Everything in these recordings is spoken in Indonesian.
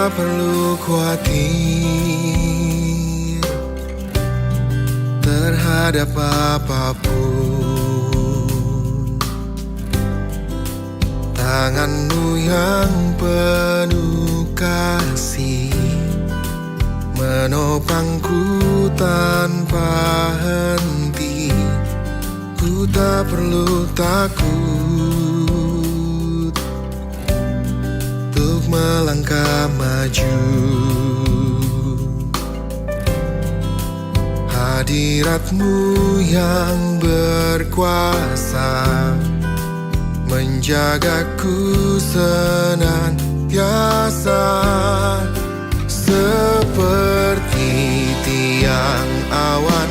tak perlu khawatir terhadap apapun. Tanganmu yang penuh kasih menopangku tanpa henti. Ku tak perlu takut untuk melangkah maju. Hadiratmu yang berkuasa menjagaku senantiasa, seperti tiang awan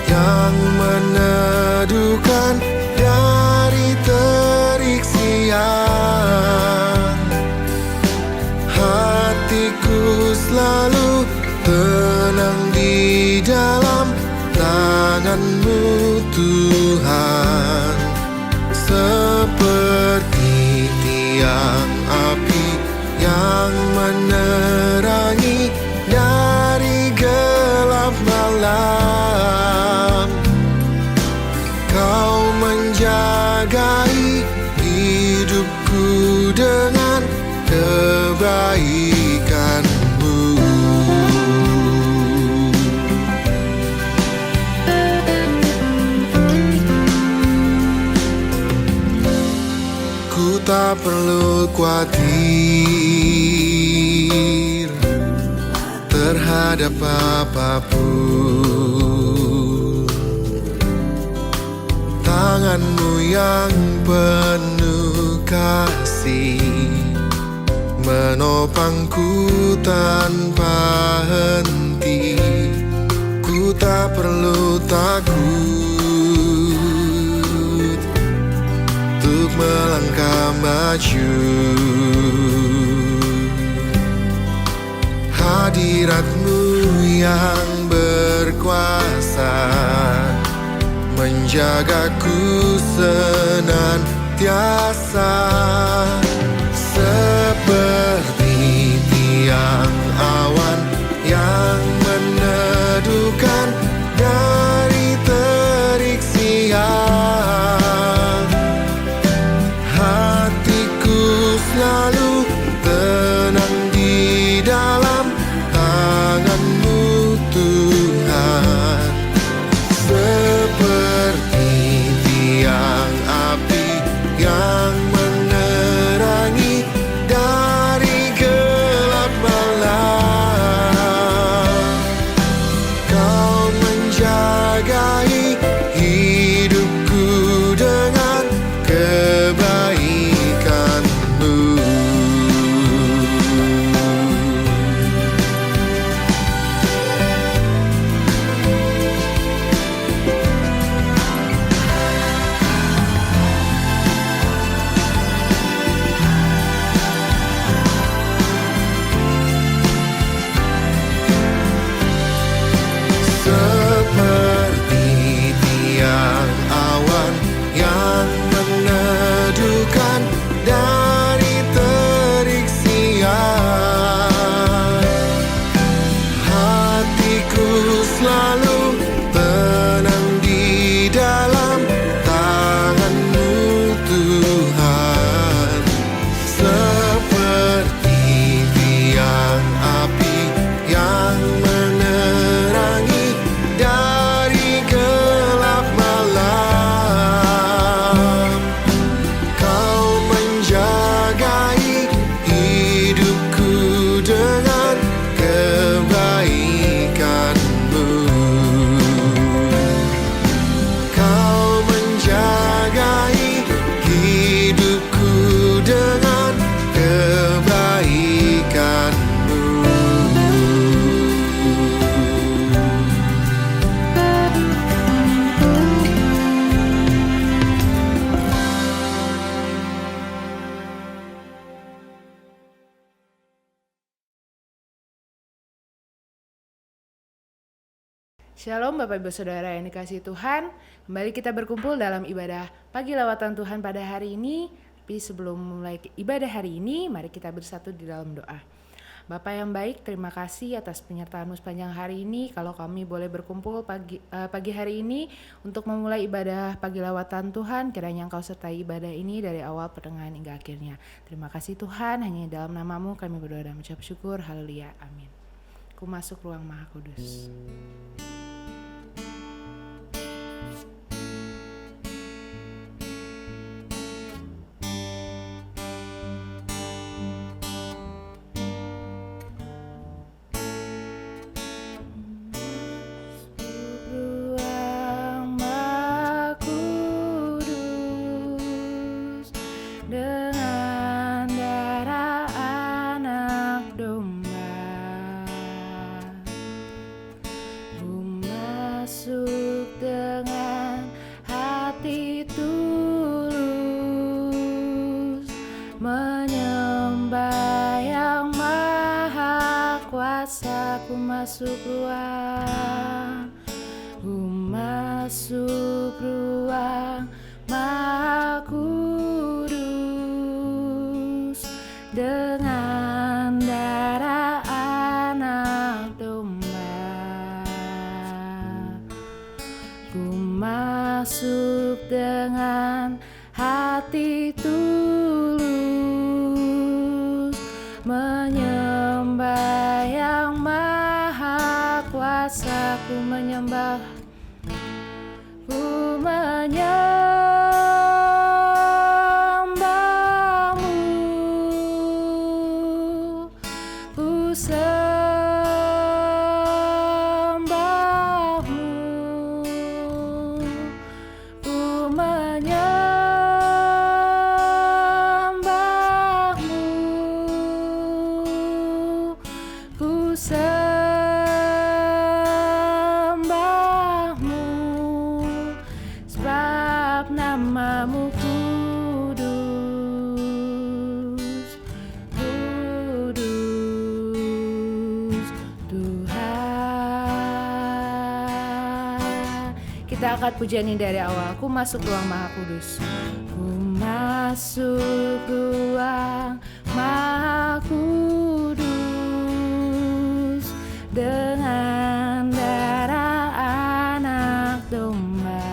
yang meneduhkan dari terik siang. Hatiku selalu tenang di dalam tangan-Mu Tuhan, seperti tiang api yang menerangi dari gelap malam. Kau menjagai hidupku dengan kebaikan-Mu. Ku tak perlu khawatir terhadap apapun. Tangan-Mu yang penuh kasih menopangku tanpa henti. Ku tak perlu takut untuk melangkah maju. Hadirat-Mu yang berkuasa menjagaku senantiasa, seperti tiang awan yang meneduhkan dari terik siang. Hatiku selalu tenang di dalam tangan-Mu Tuhan, seperti tiang api yang menerangi dari gelap malam. Kau menjagai hidupku dengan kebaikan-Mu. Seperti tiang awan yang meneduhkan dari terik siang. Hatiku selalu tenang di dalam tangan-Mu Tuhan, seperti tiang api yang menerangi dari gelap malam. Kau menjagai hidupku dengan kebaikan-Mu. Kau menjagai hidupku dengan kebaikan-Mu. Shalom Bapak Ibu Saudara yang dikasihi Tuhan. Kembali kita berkumpul dalam ibadah pagi lawatan Tuhan pada hari ini. Tapi sebelum memulai ibadah hari ini, mari kita bersatu di dalam doa. Bapa yang baik, terima kasih atas penyertaan-Mu sepanjang hari ini. Kalau kami boleh berkumpul pagi hari ini untuk memulai ibadah pagi lawatan Tuhan, kiranya Engkau sertai ibadah ini dari awal pertengahan hingga akhirnya. Terima kasih Tuhan, hanya dalam nama-Mu kami berdoa dan mengucap syukur. Haleluya, amin. Ku masuk ruang Maha Kudus. Ku masuk ruang, ku masuk ruang Maha Kudus dengan darah anak domba. Ku masuk dengan hati tulus menyembah yang Maha Kuasa. Ku menyembah, ku menyembah-Mu, ku sembah-Mu, ku menyembah-Mu, ku sembah-Mu, sebab nama-Mu kudus, kudus Tuhan. Kita angkat pujian ini dari awal. Ku masuk ruang Maha Kudus, ku masuk ruang Maha Kudus dengan darah anak domba.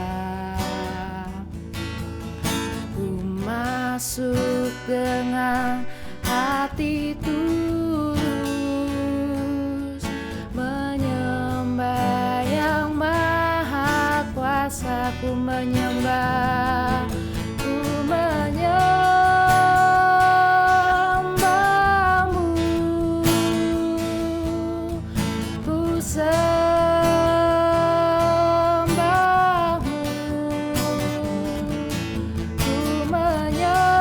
Ku masuk dengan hati tulus menyembah yang Maha Kuasa. Ku menyembah, ku menyembah-Mu, ku sembah-Mu, ku menyembah-Mu,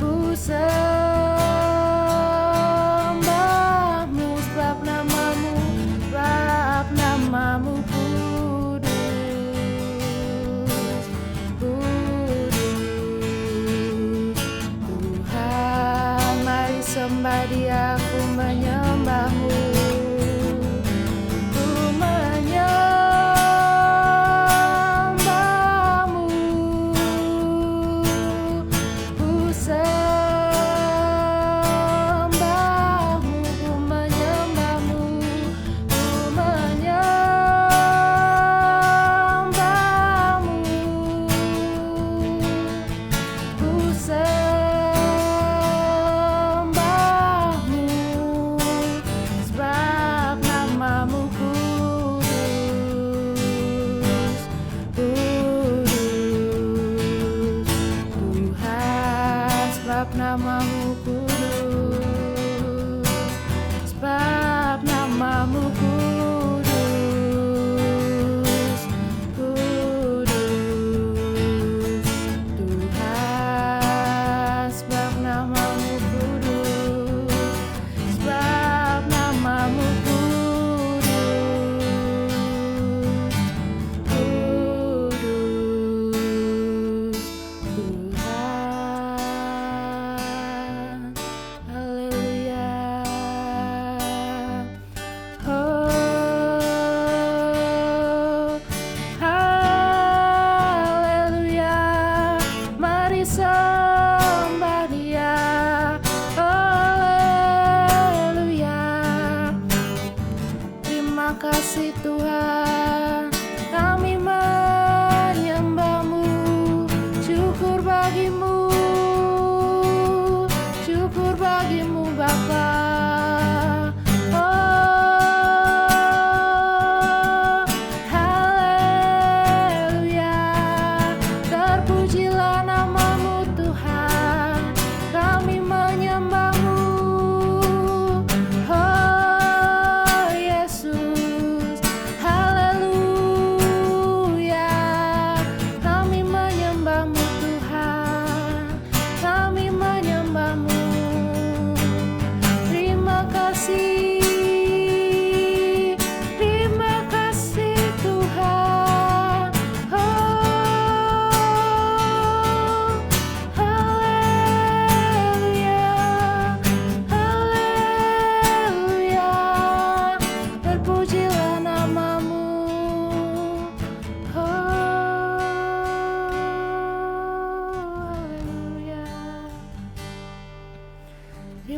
ku sembah-Mu, sebab nama-Mu, sebab nama-Mu kudus, kudus Tuhan. Mari sembah Dia, ku menyembah-Mu, ku menyembah-Mu, ku sembah-Mu, ku menyembah-Mu, ku menyembah-Mu, ku sembah-Mu, sebab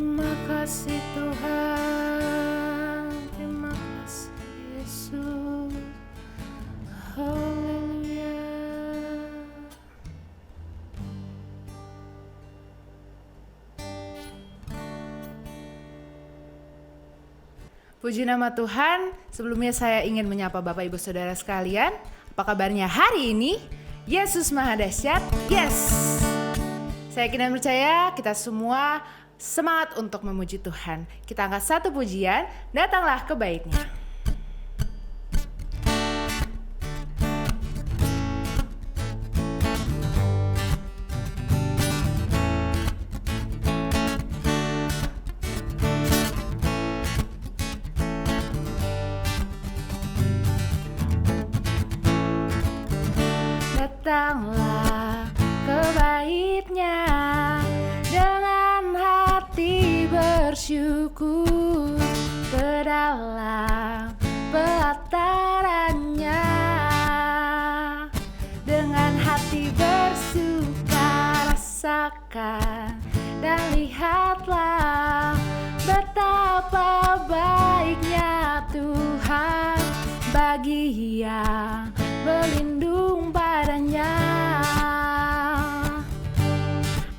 Terima kasih Tuhan, terima kasih Yesus. Haleluya. Puji nama Tuhan. Sebelumnya saya ingin menyapa Bapak Ibu Saudara sekalian. Apa kabarnya hari ini? Yesus Maha Dahsyat. Yes. Saya yakin dan percaya kita semua semangat untuk memuji Tuhan. Kita angkat satu pujian, datanglah ke bait-Nya. Datanglah ke bait-Nya dengan hati bersyukur, ke dalam pelataran-Nya dengan hati bersuka, rasakan dan lihatlah betapa baiknya Tuhan bagi yang berlindung padanya.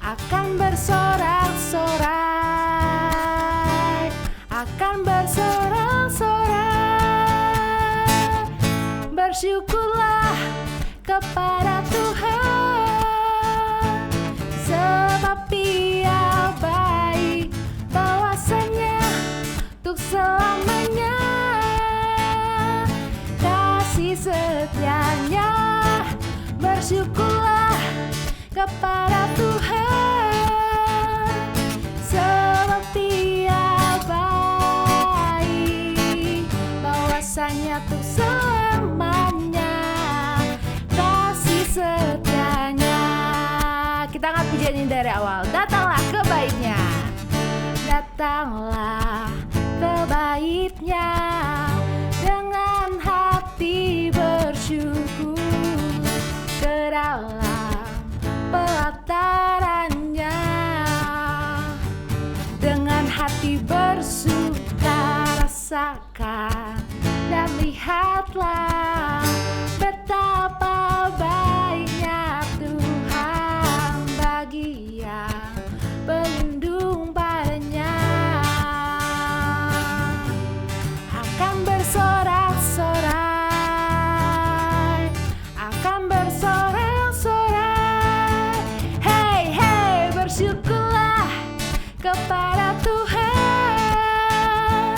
Akan bersorak-sorai, akan bersorak-sorai. Bersyukurlah kepada Tuhan, sebab Ia baik, bahwasanya untuk selamanya kasih setia-Nya. Bersyukurlah kepada Tuhan, sebab Ia baik, bahwasanya untuk selamanya kasih setia-Nya. Kita angkat pujian ini dari awal. Datanglah ke bait-Nya, datanglah ke bait-Nya dengan hati bersyukur, ke dalam pelataran-Nya dengan hati bersuka, rasakan dan lihatlah betapa baiknya Tuhan bagi yang berlindung padanya. Akan bersorak-sorai, akan bersorak-sorai. Hey, hey, bersyukurlah kepada Tuhan,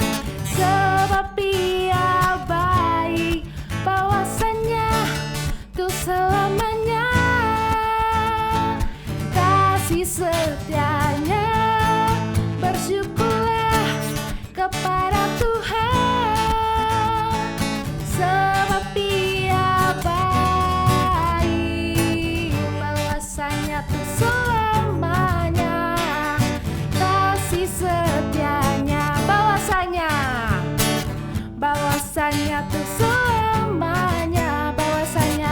sebab Ia baik, bahwasanya untuk selamanya kasih setia-Nya. Bersyukurlah kepada Tuhan, sebab Ia baik, bahwasanya untuk selamanya kasih setia-Nya. Bahwasanya untuk selamanya, bahwasanya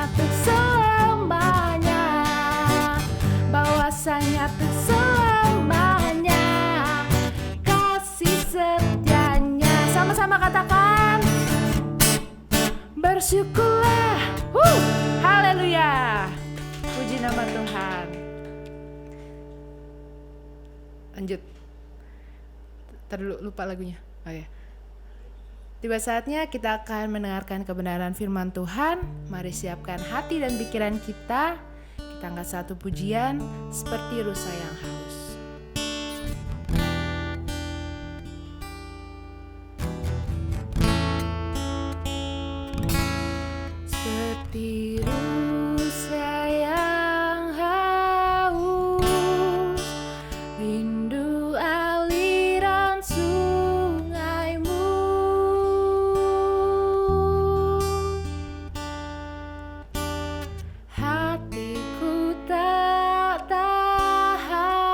untuk selamanya, bahwasanya untuk selamanya kasih setia-Nya. Sama-sama katakan, bersyukurlah. Haleluya. Puji nama Tuhan. Lanjut. Terlalu lupa lagunya. Oh ya. Tiba saatnya kita akan mendengarkan kebenaran firman Tuhan. Mari siapkan hati dan pikiran kita. Kita angkat satu pujian, seperti rusa yang haus. Seperti rusa yang haus, rindu aliran sungaimu. Hatiku tak tahan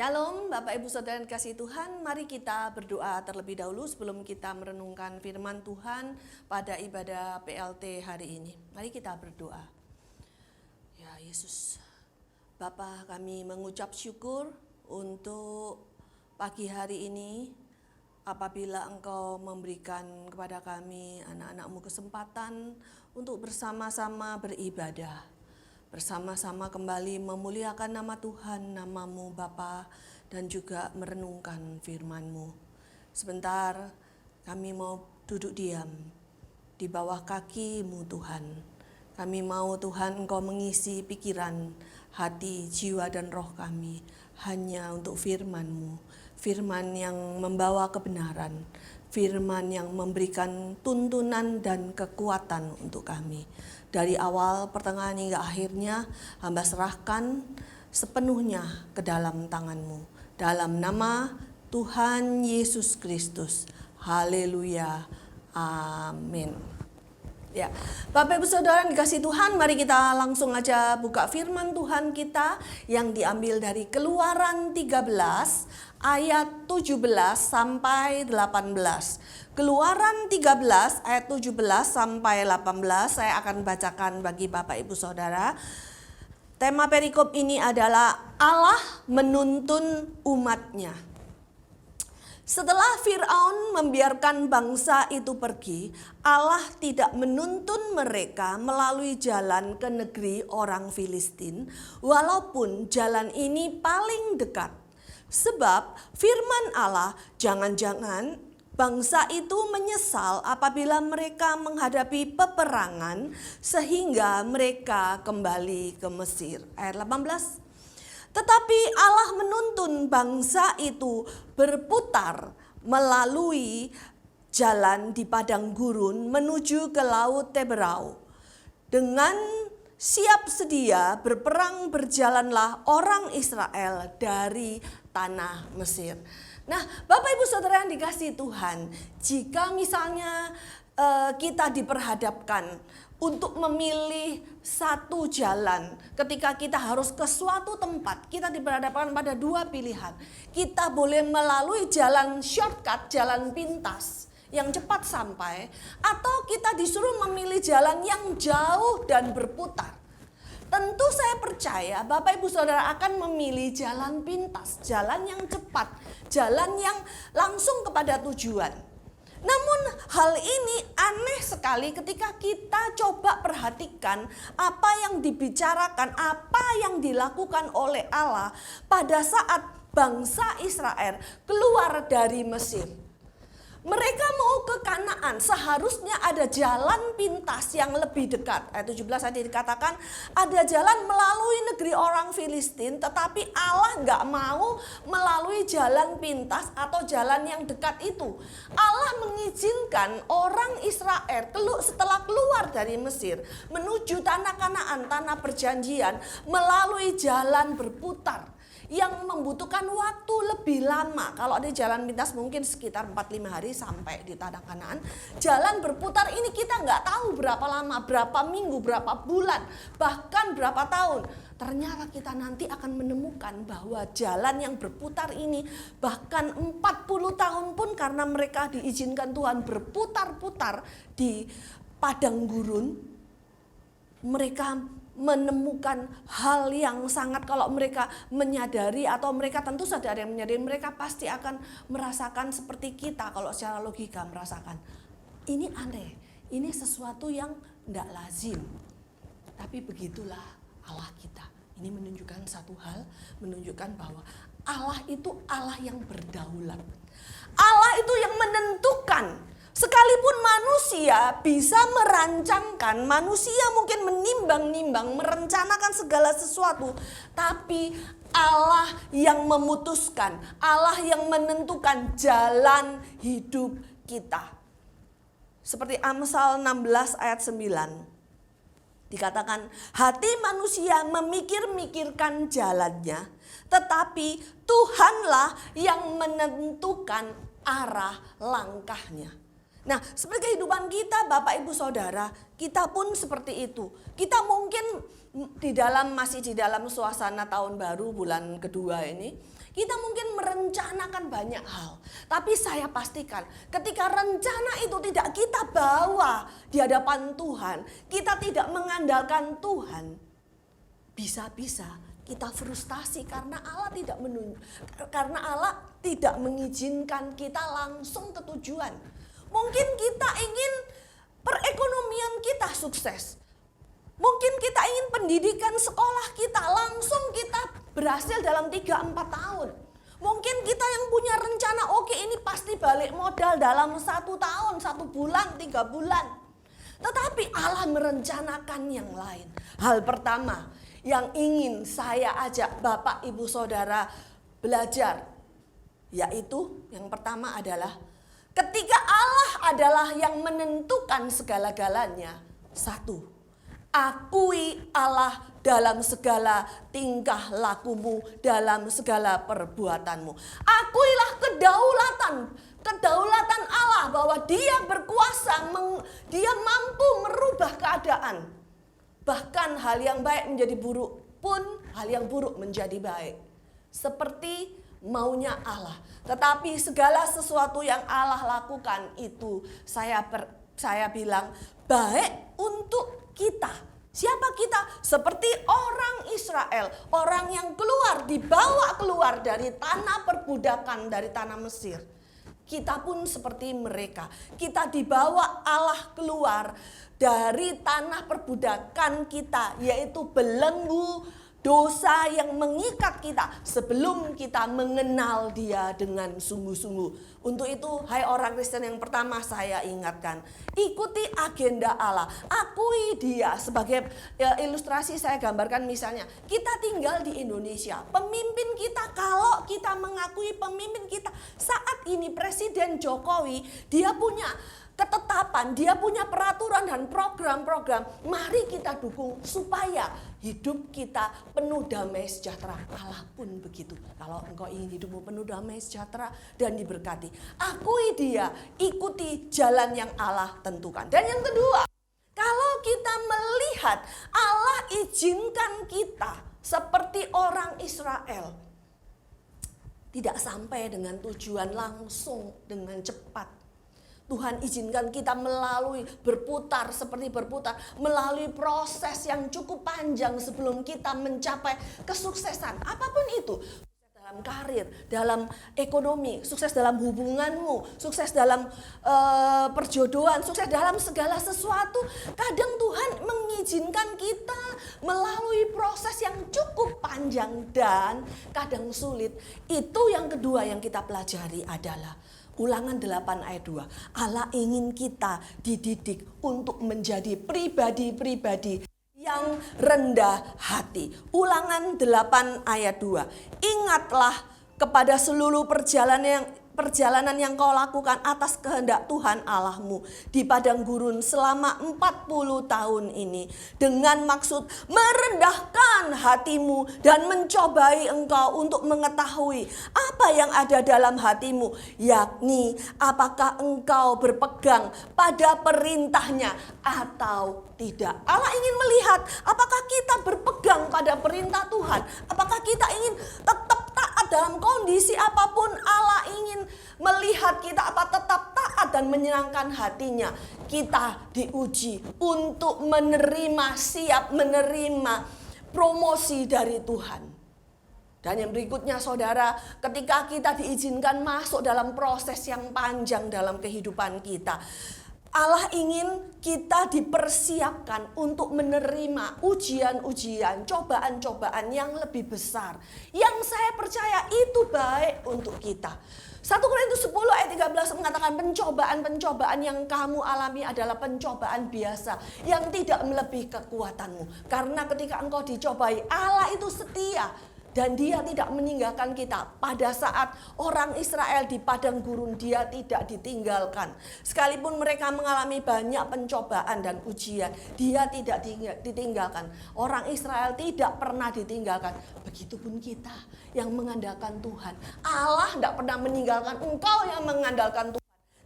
Shalom Bapak Ibu Saudara yang dikasihi Tuhan, mari kita berdoa terlebih dahulu sebelum kita merenungkan firman Tuhan pada ibadah PLT hari ini. Mari kita berdoa. Ya Yesus, Bapa, kami mengucap syukur untuk pagi hari ini apabila Engkau memberikan kepada kami anak-anak-Mu kesempatan untuk bersama-sama beribadah. Bersama-sama kembali memuliakan nama Tuhan, nama-Mu Bapa, dan juga merenungkan firman-Mu. Sebentar kami mau duduk diam di bawah kaki-Mu Tuhan. Kami mau Tuhan Engkau mengisi pikiran, hati, jiwa dan roh kami hanya untuk firman-Mu. Firman yang membawa kebenaran, firman yang memberikan tuntunan dan kekuatan untuk kami. Dari awal, pertengahan hingga akhirnya, hamba serahkan sepenuhnya ke dalam tangan-Mu. Dalam nama Tuhan Yesus Kristus. Haleluya. Amin. Ya, Bapak Ibu Saudara yang dikasihi Tuhan, mari kita langsung aja buka firman Tuhan kita yang diambil dari Keluaran 13 ayat 17 sampai 18. Keluaran 13 ayat 17 sampai 18 saya akan bacakan bagi Bapak Ibu Saudara. Tema perikop ini adalah Allah menuntun umatnya. Setelah Fir'aun membiarkan bangsa itu pergi, Allah tidak menuntun mereka melalui jalan ke negeri orang Filistin, walaupun jalan ini paling dekat. Sebab firman Allah, jangan-jangan bangsa itu menyesal apabila mereka menghadapi peperangan sehingga mereka kembali ke Mesir. Ayat 18. Tetapi Allah menuntun bangsa itu berputar melalui jalan di padang gurun menuju ke laut Teberau. Dengan siap sedia berperang berjalanlah orang Israel dari tanah Mesir. Nah, Bapak Ibu Saudara yang dikasihi Tuhan, jika misalnya kita diperhadapkan untuk memilih satu jalan, ketika kita harus ke suatu tempat, kita diperhadapkan pada dua pilihan. Kita boleh melalui jalan shortcut, jalan pintas yang cepat sampai, atau kita disuruh memilih jalan yang jauh dan berputar. Tentu saya percaya Bapak Ibu Saudara akan memilih jalan pintas, jalan yang cepat, jalan yang langsung kepada tujuan. Namun hal ini aneh sekali ketika kita coba perhatikan apa yang dibicarakan, apa yang dilakukan oleh Allah pada saat bangsa Israel keluar dari Mesir. Mereka mau ke Kanaan, seharusnya ada jalan pintas yang lebih dekat. Ayat 17 tadi dikatakan ada jalan melalui negeri orang Filistin, tetapi Allah nggak mau melalui jalan pintas atau jalan yang dekat itu. Allah mengizinkan orang Israel setelah keluar dari Mesir menuju tanah Kanaan, tanah perjanjian, melalui jalan berputar yang membutuhkan waktu lebih lama. Kalau ada jalan pintas mungkin sekitar 4-5 hari sampai di tanah Kanaan. Jalan berputar ini kita nggak tahu berapa lama, berapa minggu, berapa bulan, bahkan berapa tahun. Ternyata kita nanti akan menemukan bahwa jalan yang berputar ini bahkan 40 tahun pun karena mereka diizinkan Tuhan berputar-putar di padang gurun, mereka menemukan hal yang sangat, kalau mereka menyadari atau mereka tentu saja ada yang menyadari, mereka pasti akan merasakan seperti kita kalau secara logika merasakan. Ini aneh, ini sesuatu yang tidak lazim. Tapi begitulah Allah kita. Ini menunjukkan satu hal, menunjukkan bahwa Allah itu Allah yang berdaulat. Allah itu yang menentukan. Sekalipun manusia bisa merancangkan, manusia mungkin menimbang-nimbang, merencanakan segala sesuatu, tapi Allah yang memutuskan, Allah yang menentukan jalan hidup kita. Seperti Amsal 16 ayat 9. Dikatakan, hati manusia memikir-mikirkan jalannya, tetapi Tuhanlah yang menentukan arah langkahnya. Nah, seperti kehidupan kita Bapak Ibu Saudara, kita pun seperti itu. Kita mungkin masih di dalam suasana tahun baru bulan kedua ini. Kita mungkin merencanakan banyak hal. Tapi saya pastikan ketika rencana itu tidak kita bawa di hadapan Tuhan, kita tidak mengandalkan Tuhan, bisa-bisa kita frustasi karena Allah tidak mengizinkan kita langsung ke tujuan. Mungkin kita ingin perekonomian kita sukses. Mungkin kita ingin pendidikan sekolah kita langsung kita berhasil dalam 3-4 tahun. Mungkin kita yang punya rencana, oke ini pasti balik modal dalam 1 tahun, 1 bulan, 3 bulan. Tetapi Allah merencanakan yang lain. Hal pertama yang ingin saya ajak Bapak, Ibu, Saudara belajar, yaitu yang pertama adalah ketika Allah adalah yang menentukan segala-galanya. 1, akui Allah dalam segala tingkah lakumu, dalam segala perbuatanmu. Akuilah kedaulatan Allah bahwa Dia berkuasa, Dia mampu merubah keadaan. Bahkan hal yang baik menjadi buruk pun hal yang buruk menjadi baik. Seperti maunya Allah. Tetapi segala sesuatu yang Allah lakukan itu saya bilang baik untuk kita. Siapa kita? Seperti orang Israel, orang yang dibawa keluar dari tanah perbudakan, dari tanah Mesir. Kita pun seperti mereka. Kita dibawa Allah keluar dari tanah perbudakan kita, yaitu belenggu dosa yang mengikat kita sebelum kita mengenal Dia dengan sungguh-sungguh. Untuk itu, hai orang Kristen, yang pertama saya ingatkan, ikuti agenda Allah, akui Dia. Sebagai ilustrasi saya gambarkan misalnya, kita tinggal di Indonesia, pemimpin kita, kalau kita mengakui pemimpin kita saat ini Presiden Jokowi, dia punya ketetapan, dia punya peraturan dan program-program, mari kita dukung supaya hidup kita penuh damai sejahtera. Allah pun begitu. Kalau engkau ingin hidupmu penuh damai sejahtera dan diberkati, akui Dia, ikuti jalan yang Allah tentukan. Dan yang kedua, kalau kita melihat Allah izinkan kita seperti orang Israel, tidak sampai dengan tujuan langsung dengan cepat. Tuhan izinkan kita berputar melalui proses yang cukup panjang sebelum kita mencapai kesuksesan. Apapun itu, sukses dalam karir, dalam ekonomi, sukses dalam hubunganmu, sukses dalam perjodohan, sukses dalam segala sesuatu. Kadang Tuhan mengizinkan kita melalui proses yang cukup panjang dan kadang sulit. Itu yang kedua yang kita pelajari adalah Ulangan 8 ayat 2. Allah ingin kita dididik untuk menjadi pribadi-pribadi yang rendah hati. Ulangan 8 ayat 2. Ingatlah kepada seluruh perjalanan yang kau lakukan atas kehendak Tuhan Allahmu di padang gurun selama 40 tahun ini, dengan maksud merendahkan hatimu dan mencobai engkau untuk mengetahui apa yang ada dalam hatimu, yakni apakah engkau berpegang pada perintahnya atau tidak. Allah ingin melihat apakah kita berpegang pada perintah Tuhan, apakah kita ingin tetap taat dalam kondisi apapun. Allah ingin melihat kita apa tetap taat dan menyenangkan hatinya. Kita diuji untuk siap menerima promosi dari Tuhan. Dan yang berikutnya, saudara, ketika kita diizinkan masuk dalam proses yang panjang dalam kehidupan kita, Allah ingin kita dipersiapkan untuk menerima ujian-ujian, cobaan-cobaan yang lebih besar. Yang saya percaya itu baik untuk kita. 1 Korintus 10 ayat 13 mengatakan pencobaan-pencobaan yang kamu alami adalah pencobaan biasa yang tidak melebihi kekuatanmu. Karena ketika engkau dicobai, Allah itu setia. Dan Dia tidak meninggalkan kita. Pada saat orang Israel di padang gurun, Dia tidak ditinggalkan. Sekalipun mereka mengalami banyak pencobaan dan ujian, Dia tidak ditinggalkan. Orang Israel tidak pernah ditinggalkan. Begitupun kita yang mengandalkan Tuhan. Allah tidak pernah meninggalkan engkau yang mengandalkan Tuhan.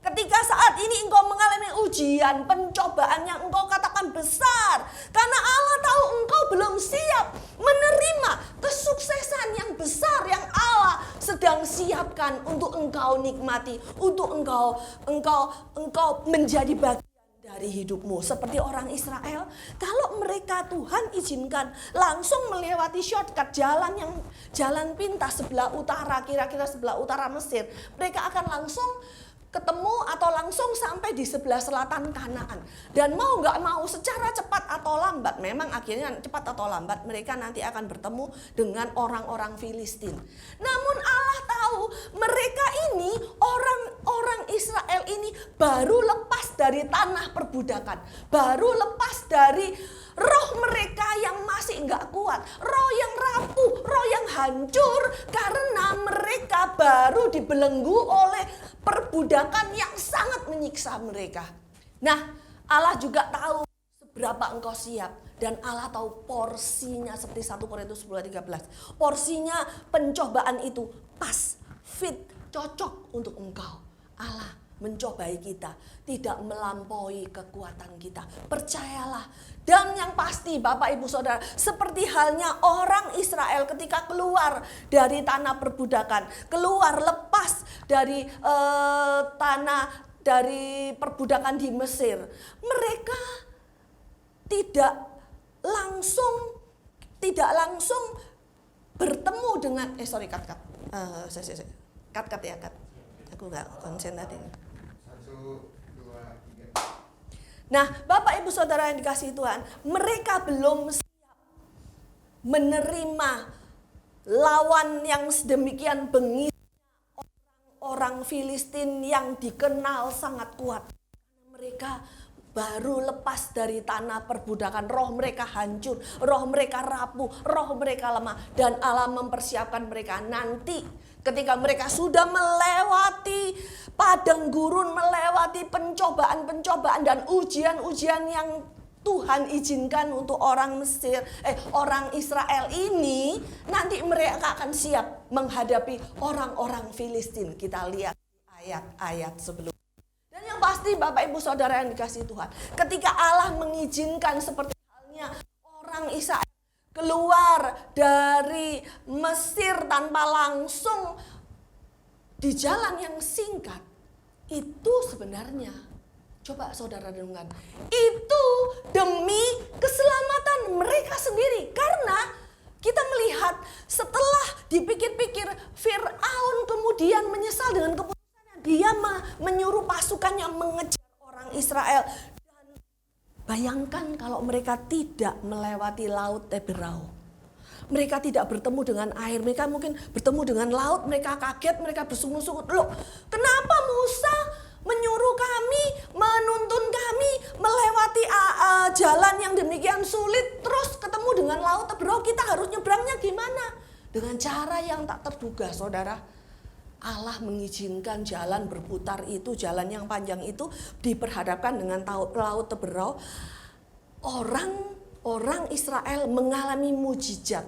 Ketika saat ini engkau mengalami ujian, pencobaan yang engkau katakan, akan besar. Karena Allah tahu engkau belum siap menerima kesuksesan yang besar yang Allah sedang siapkan untuk engkau nikmati, untuk engkau menjadi bagian dari hidupmu. Seperti orang Israel, kalau mereka Tuhan izinkan langsung melewati shortcut jalan pintas sebelah utara, kira-kira sebelah utara Mesir, mereka akan langsung ketemu atau langsung sampai di sebelah selatan Kanaan. Dan mau nggak mau, secara cepat atau lambat, memang akhirnya cepat atau lambat mereka nanti akan bertemu dengan orang-orang Filistin. Namun Allah tahu mereka ini, orang Israel ini baru lepas dari tanah perbudakan, baru lepas dari roh mereka yang masih nggak kuat, roh yang rapuh, roh yang hancur, karena mereka baru dibelenggu oleh perbudakan yang sangat menyiksa mereka. Nah, Allah juga tahu seberapa engkau siap, dan Allah tahu porsinya, seperti 1 Korintus 10:13. Porsinya pencobaan itu pas, fit, cocok untuk engkau. Allah mencobai kita, tidak melampaui kekuatan kita. Percayalah. Dan yang pasti Bapak Ibu Saudara, seperti halnya orang Israel ketika keluar dari tanah perbudakan, keluar lepas dari dari perbudakan di Mesir, mereka tidak langsung bertemu dengan cut ya. Aku nggak konsen tadi. 1, 2, 3. Nah, Bapak Ibu Saudara yang dikasihi Tuhan, mereka belum siap menerima lawan yang sedemikian bengis, orang Filistin yang dikenal sangat kuat. Mereka baru lepas dari tanah perbudakan, roh mereka hancur, roh mereka rapuh, roh mereka lemah, dan Allah mempersiapkan mereka nanti ketika mereka sudah melewati padang gurun, melewati pencobaan-pencobaan dan ujian-ujian yang Tuhan izinkan untuk orang Israel ini, nanti mereka akan siap menghadapi orang-orang Filistin. Kita lihat ayat-ayat sebelumnya. Dan yang pasti Bapak Ibu Saudara yang dikasihi Tuhan, ketika Allah mengizinkan seperti halnya orang Israel keluar dari Mesir tanpa langsung di jalan yang singkat, itu sebenarnya, coba saudara dengar, itu demi keselamatan mereka sendiri. Karena kita melihat setelah dipikir-pikir, Fir'aun kemudian menyesal dengan keputusannya. Dia menyuruh pasukannya mengejar orang Israel. Bayangkan kalau mereka tidak melewati laut Teberau. Mereka tidak bertemu dengan air. Mereka mungkin bertemu dengan laut. Mereka kaget, mereka bersungut-sungut. Loh, kenapa Musa menyuruh kami, menuntun kami melewati jalan yang demikian sulit, terus ketemu dengan laut Teberau? Kita harus nyebrangnya gimana? Dengan cara yang tak terduga, saudara. Allah mengizinkan jalan berputar itu, jalan yang panjang itu diperhadapkan dengan laut Teberau. Orang Israel mengalami mujizat,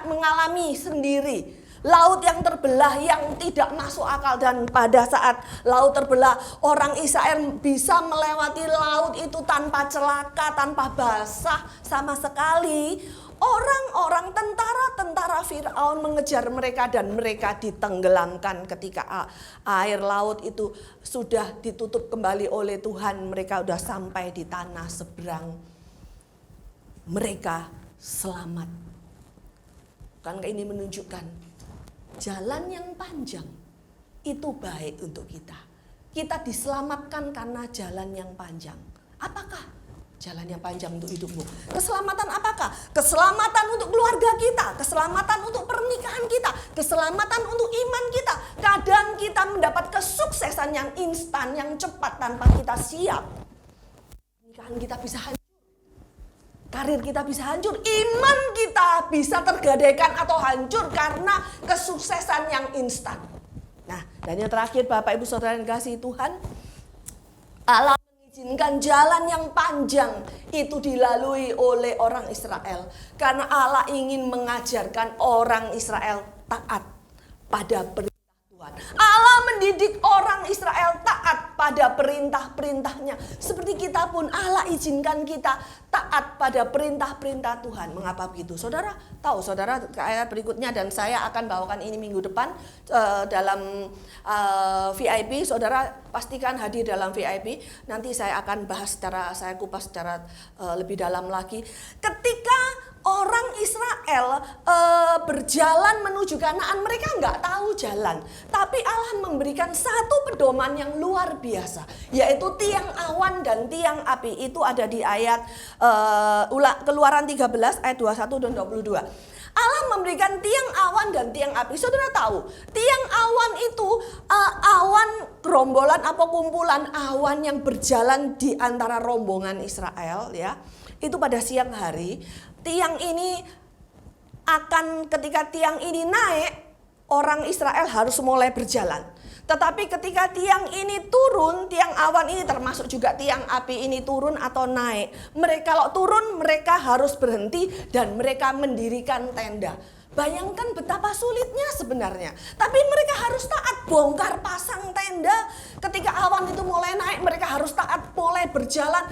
mengalami sendiri laut yang terbelah yang tidak masuk akal. Dan pada saat laut terbelah, orang Israel bisa melewati laut itu tanpa celaka, tanpa basah sama sekali. Orang-orang tentara Fir'aun mengejar mereka dan mereka ditenggelamkan ketika air laut itu sudah ditutup kembali oleh Tuhan. Mereka sudah sampai di tanah seberang. Mereka selamat. Bukankah ini menunjukkan jalan yang panjang itu baik untuk kita. Kita diselamatkan karena jalan yang panjang. Apakah jalan yang panjang untuk hidupmu? Keselamatan apakah? Keselamatan untuk keluarga kita, keselamatan untuk pernikahan kita, keselamatan untuk iman kita. Kadang kita mendapat kesuksesan yang instan, yang cepat tanpa kita siap. Pernikahan kita bisa hancur, karir kita bisa hancur, iman kita bisa tergadaikan atau hancur karena kesuksesan yang instan. Nah, dan yang terakhir Bapak Ibu Saudara yang dikasihi Tuhan, Allah mengizinkan jalan yang panjang itu dilalui oleh orang Israel. Karena Allah ingin mengajarkan orang Israel taat pada perintah Tuhan. Allah mendidik orang Israel taat pada perintah-perintahnya. Seperti kita pun Allah izinkan kita taat pada perintah-perintah Tuhan. Mengapa begitu? Saudara tahu, saudara, ayat berikutnya, dan saya akan bawakan ini minggu depan dalam VIP. Saudara pastikan hadir dalam VIP. Nanti saya akan bahas saya kupas secara lebih dalam lagi. Ketika orang Israel berjalan menuju Kanaan, mereka nggak tahu jalan. Tapi Allah memberikan satu pedoman yang luar biasa, yaitu tiang awan dan tiang api. Itu ada di ayat Keluaran 13 ayat 21 dan 22. Allah memberikan tiang awan dan tiang api. Saudara tahu, tiang awan itu awan gerombolan atau kumpulan awan yang berjalan di antara rombongan Israel, ya. Itu pada siang hari. Tiang ini ketika tiang ini naik, orang Israel harus mulai berjalan. Tetapi ketika tiang ini turun, tiang awan ini termasuk juga tiang api ini turun atau naik, kalau turun mereka harus berhenti dan mereka mendirikan tenda. Bayangkan betapa sulitnya sebenarnya. Tapi mereka harus taat bongkar pasang tenda. Ketika awan itu mulai naik, mereka harus taat mulai berjalan,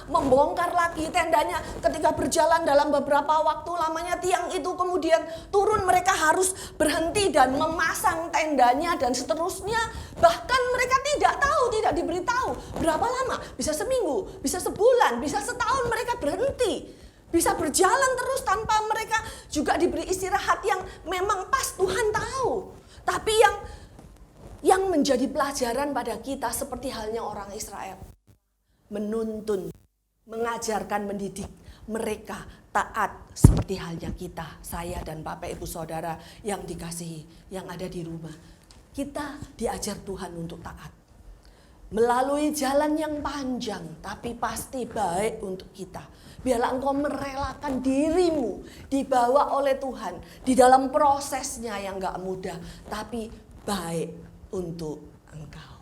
membongkar lagi tendanya. Ketika berjalan dalam beberapa waktu lamanya tiang itu kemudian turun, mereka harus berhenti dan memasang tendanya dan seterusnya. Bahkan mereka tidak diberitahu berapa lama. Bisa seminggu, bisa sebulan, bisa setahun mereka berhenti. Bisa berjalan terus tanpa mereka juga diberi istirahat yang memang pas, Tuhan tahu. Tapi yang menjadi pelajaran pada kita seperti halnya orang Israel. Menuntun, mengajarkan, mendidik mereka taat seperti halnya kita, saya dan Bapak Ibu Saudara yang dikasihi, yang ada di rumah. Kita diajar Tuhan untuk taat. Melalui jalan yang panjang tapi pasti baik untuk kita. Biarlah engkau merelakan dirimu dibawa oleh Tuhan di dalam prosesnya yang gak mudah, tapi baik untuk engkau.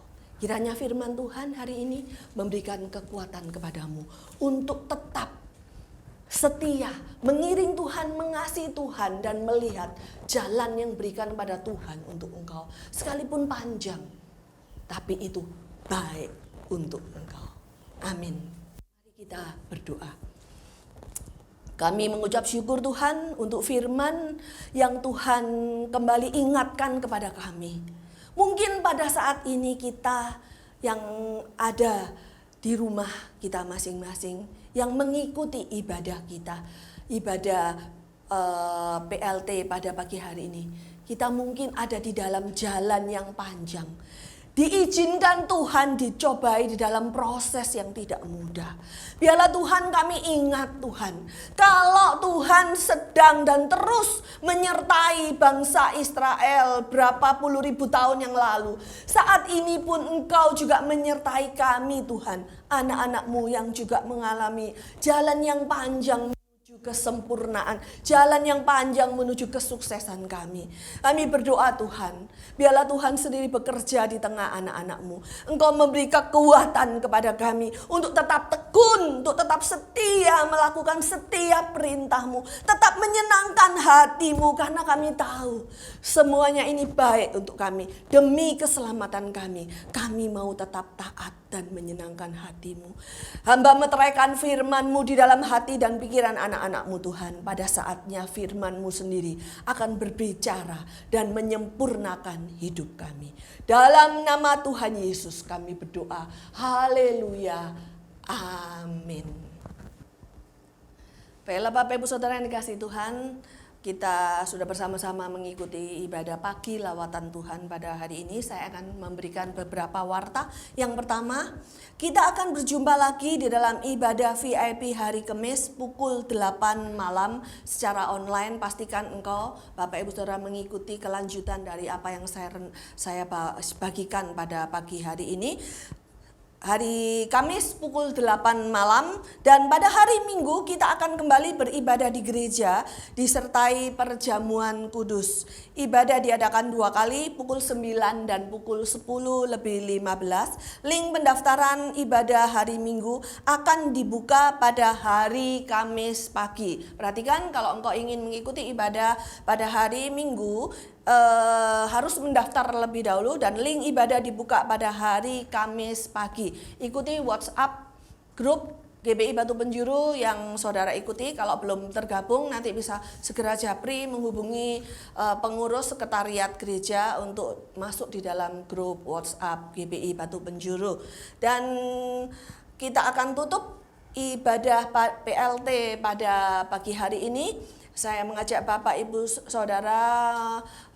Kiranya firman Tuhan hari ini memberikan kekuatan kepadamu untuk tetap setia, mengiring Tuhan, mengasihi Tuhan, dan melihat jalan yang berikan pada Tuhan untuk engkau. Sekalipun panjang, tapi itu baik untuk engkau. Amin. Mari kita berdoa. Kami mengucap syukur Tuhan untuk firman yang Tuhan kembali ingatkan kepada kami. Mungkin pada saat ini kita yang ada di rumah kita masing-masing, yang mengikuti ibadah kita, ibadah PLT pada pagi hari ini. Kita mungkin ada di dalam jalan yang panjang. Diizinkan Tuhan dicobai di dalam proses yang tidak mudah. Biarlah Tuhan kami ingat Tuhan. Kalau Tuhan sedang dan terus menyertai bangsa Israel berapa puluh ribu tahun yang lalu. Saat ini pun Engkau juga menyertai kami Tuhan. Anak-anak-Mu yang juga mengalami jalan yang panjang menuju kesempurnaan, jalan yang panjang menuju kesuksesan kami. Kami berdoa Tuhan, biarlah Tuhan sendiri bekerja di tengah anak-anak-Mu. Engkau memberi kekuatan kepada kami untuk tetap tekun, untuk tetap setia melakukan setiap perintah-Mu, tetap menyenangkan hati-Mu, karena kami tahu semuanya ini baik untuk kami. Demi keselamatan kami mau tetap taat dan menyenangkan hati-Mu. Hamba meteraikan firman-Mu di dalam hati dan pikiran anak-anak-Mu Tuhan. Pada saatnya firman-Mu sendiri akan berbicara dan menyempurnakan hidup kami. Dalam nama Tuhan Yesus kami berdoa. Haleluya. Amin. Baiklah Bapak Ibu Saudara yang dikasihi Tuhan, kita sudah bersama-sama mengikuti ibadah pagi lawatan Tuhan pada hari ini. Saya akan memberikan beberapa warta. Yang pertama, kita akan berjumpa lagi di dalam ibadah VIP hari Kamis pukul 8 malam secara online. Pastikan engkau Bapak Ibu Saudara mengikuti kelanjutan dari apa yang saya bagikan pada pagi hari ini. Hari Kamis pukul 8 malam, dan pada hari Minggu kita akan kembali beribadah di gereja disertai perjamuan kudus. Ibadah diadakan 2 kali, pukul 9 dan pukul 10:15. Link pendaftaran ibadah hari Minggu akan dibuka pada hari Kamis pagi. Perhatikan, kalau engkau ingin mengikuti ibadah pada hari Minggu, harus mendaftar terlebih dahulu dan link ibadah dibuka pada hari Kamis pagi. Ikuti WhatsApp grup GBI Batu Penjuru yang saudara ikuti. Kalau belum tergabung nanti bisa segera japri menghubungi pengurus sekretariat gereja untuk masuk di dalam grup WhatsApp GBI Batu Penjuru. Dan kita akan tutup ibadah PLT pada pagi hari ini. Saya mengajak Bapak Ibu Saudara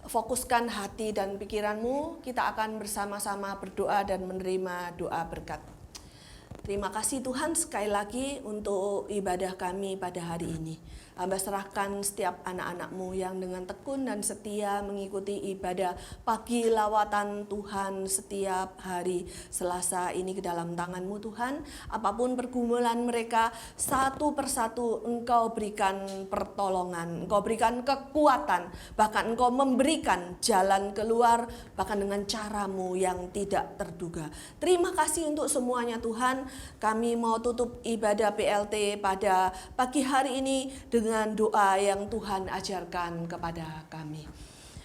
fokuskan hati dan pikiranmu. Kita akan bersama-sama berdoa dan menerima doa berkat. Terima kasih Tuhan sekali lagi untuk ibadah kami pada hari ini. Hamba serahkan setiap anak-anak-Mu yang dengan tekun dan setia mengikuti ibadah pagi lawatan Tuhan setiap hari Selasa ini ke dalam tangan-Mu Tuhan. Apapun pergumulan mereka, satu persatu Engkau berikan pertolongan, Engkau berikan kekuatan, bahkan Engkau memberikan jalan keluar, bahkan dengan cara-Mu yang tidak terduga. Terima kasih untuk semuanya Tuhan. Kami mau tutup ibadah PLT pada pagi hari ini dengan doa yang Tuhan ajarkan kepada kami.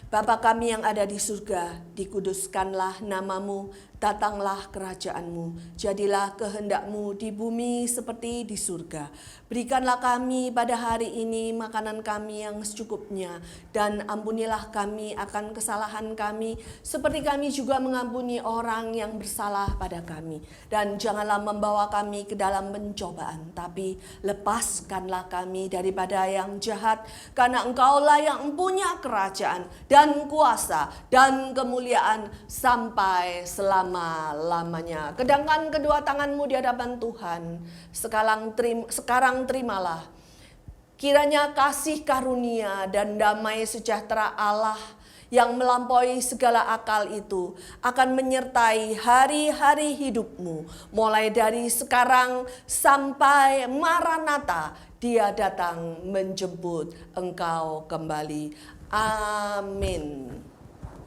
Bapa kami yang ada di surga, dikuduskanlah namamu, datanglah kerajaanmu, jadilah kehendak-Mu di bumi seperti di surga. Berikanlah kami pada hari ini makanan kami yang secukupnya, dan ampunilah kami akan kesalahan kami, seperti kami juga mengampuni orang yang bersalah pada kami. Dan janganlah membawa kami ke dalam pencobaan, tapi lepaskanlah kami daripada yang jahat, karena Engkaulah yang punya kerajaan dan kuasa dan kemuliaan sampai selama-lamanya. Kedangkan kedua tangan-Mu di hadapan Tuhan. Sekarang terimalah. Kiranya kasih karunia dan damai sejahtera Allah yang melampaui segala akal itu akan menyertai hari-hari hidupmu. Mulai dari sekarang sampai Maranatha, Dia datang menjemput engkau kembali. Amin.